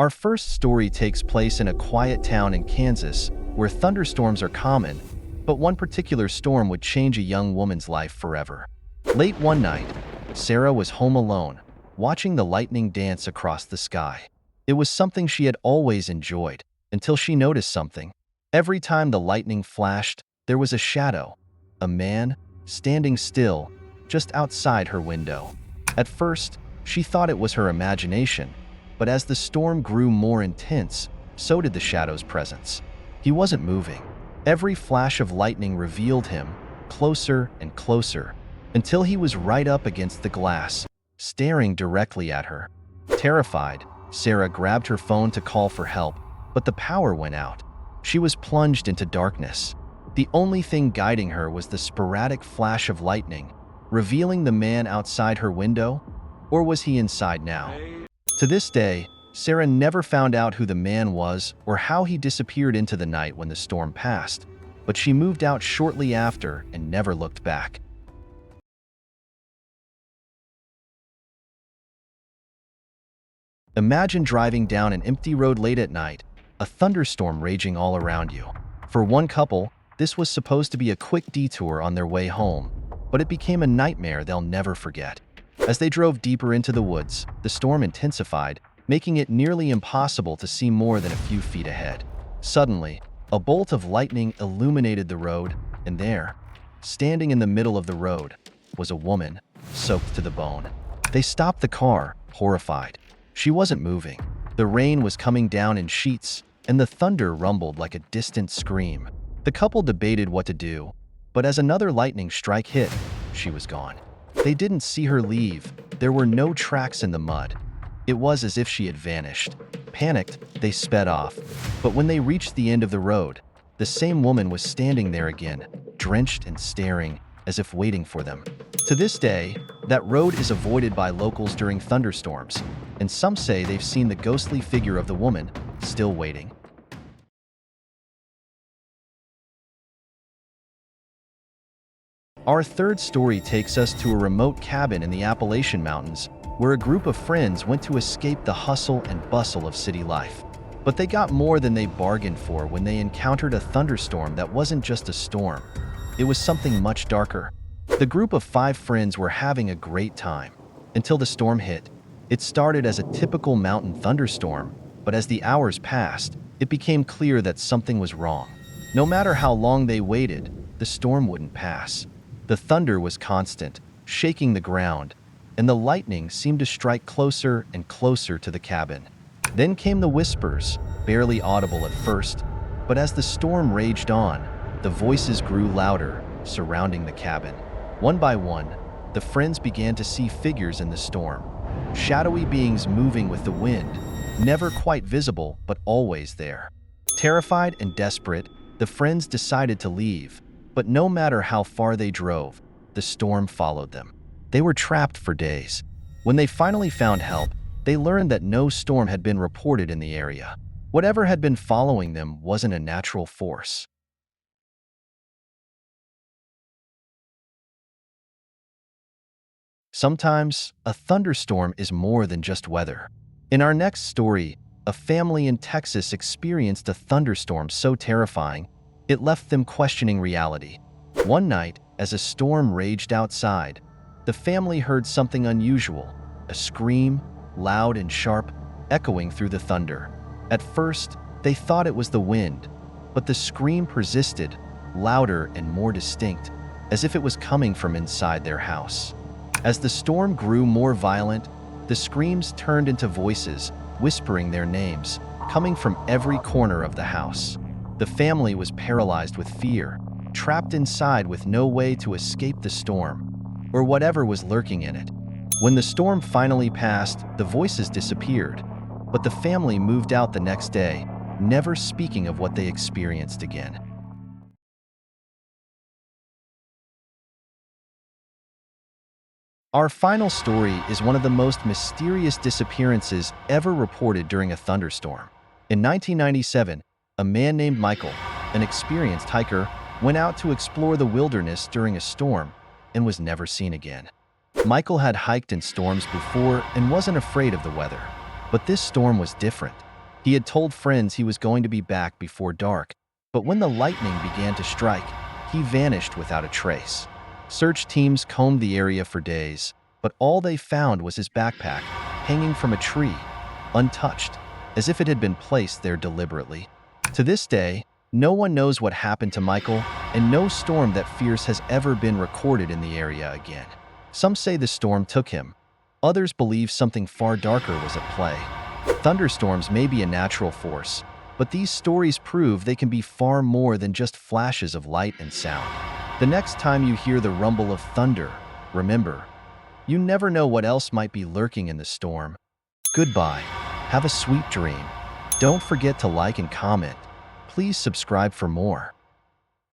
Our first story takes place in a quiet town in Kansas where thunderstorms are common, but one particular storm would change a young woman's life forever. Late one night, Sarah was home alone, watching the lightning dance across the sky. It was something she had always enjoyed, until she noticed something. Every time the lightning flashed, there was a shadow, a man, standing still, just outside her window. At first, she thought it was her imagination, but as the storm grew more intense, so did the shadow's presence. He wasn't moving. Every flash of lightning revealed him, closer and closer, until he was right up against the glass, staring directly at her. Terrified, Sarah grabbed her phone to call for help, but the power went out. She was plunged into darkness. The only thing guiding her was the sporadic flash of lightning, revealing the man outside her window, or was he inside now? To this day, Sarah never found out who the man was or how he disappeared into the night when the storm passed, but she moved out shortly after and never looked back. Imagine driving down an empty road late at night, a thunderstorm raging all around you. For one couple, this was supposed to be a quick detour on their way home, but it became a nightmare they'll never forget. As they drove deeper into the woods, the storm intensified, making it nearly impossible to see more than a few feet ahead. Suddenly, a bolt of lightning illuminated the road, and there, standing in the middle of the road, was a woman, soaked to the bone. They stopped the car, horrified. She wasn't moving. The rain was coming down in sheets, and the thunder rumbled like a distant scream. The couple debated what to do, but as another lightning strike hit, she was gone. They didn't see her leave. There were no tracks in the mud. It was as if she had vanished. Panicked, they sped off. But when they reached the end of the road, the same woman was standing there again, drenched and staring, as if waiting for them. To this day, that road is avoided by locals during thunderstorms, and some say they've seen the ghostly figure of the woman, still waiting. Our third story takes us to a remote cabin in the Appalachian Mountains, where a group of friends went to escape the hustle and bustle of city life. But they got more than they bargained for when they encountered a thunderstorm that wasn't just a storm. It was something much darker. The group of 5 friends were having a great time, until the storm hit. It started as a typical mountain thunderstorm, but as the hours passed, it became clear that something was wrong. No matter how long they waited, the storm wouldn't pass. The thunder was constant, shaking the ground, and the lightning seemed to strike closer and closer to the cabin. Then came the whispers, barely audible at first, but as the storm raged on, the voices grew louder, surrounding the cabin. One by one, the friends began to see figures in the storm, shadowy beings moving with the wind, never quite visible but always there. Terrified and desperate, the friends decided to leave. But no matter how far they drove, the storm followed them. They were trapped for days. When they finally found help, they learned that no storm had been reported in the area. Whatever had been following them wasn't a natural force. Sometimes, a thunderstorm is more than just weather. In our next story, a family in Texas experienced a thunderstorm so terrifying, it left them questioning reality. One night, as a storm raged outside, the family heard something unusual, a scream, loud and sharp, echoing through the thunder. At first, they thought it was the wind, but the scream persisted, louder and more distinct, as if it was coming from inside their house. As the storm grew more violent, the screams turned into voices, whispering their names, coming from every corner of the house. The family was paralyzed with fear, trapped inside with no way to escape the storm, or whatever was lurking in it. When the storm finally passed, the voices disappeared, but the family moved out the next day, never speaking of what they experienced again. Our final story is one of the most mysterious disappearances ever reported during a thunderstorm. In 1997, a man named Michael, an experienced hiker, went out to explore the wilderness during a storm and was never seen again. Michael had hiked in storms before and wasn't afraid of the weather. But this storm was different. He had told friends he was going to be back before dark, but when the lightning began to strike, he vanished without a trace. Search teams combed the area for days, but all they found was his backpack, hanging from a tree, untouched, as if it had been placed there deliberately. To this day, no one knows what happened to Michael, and no storm that fierce has ever been recorded in the area again. Some say the storm took him. Others believe something far darker was at play. Thunderstorms may be a natural force, but these stories prove they can be far more than just flashes of light and sound. The next time you hear the rumble of thunder, remember, you never know what else might be lurking in the storm. Goodbye. Have a sweet dream. Don't forget to like and comment. Please subscribe for more.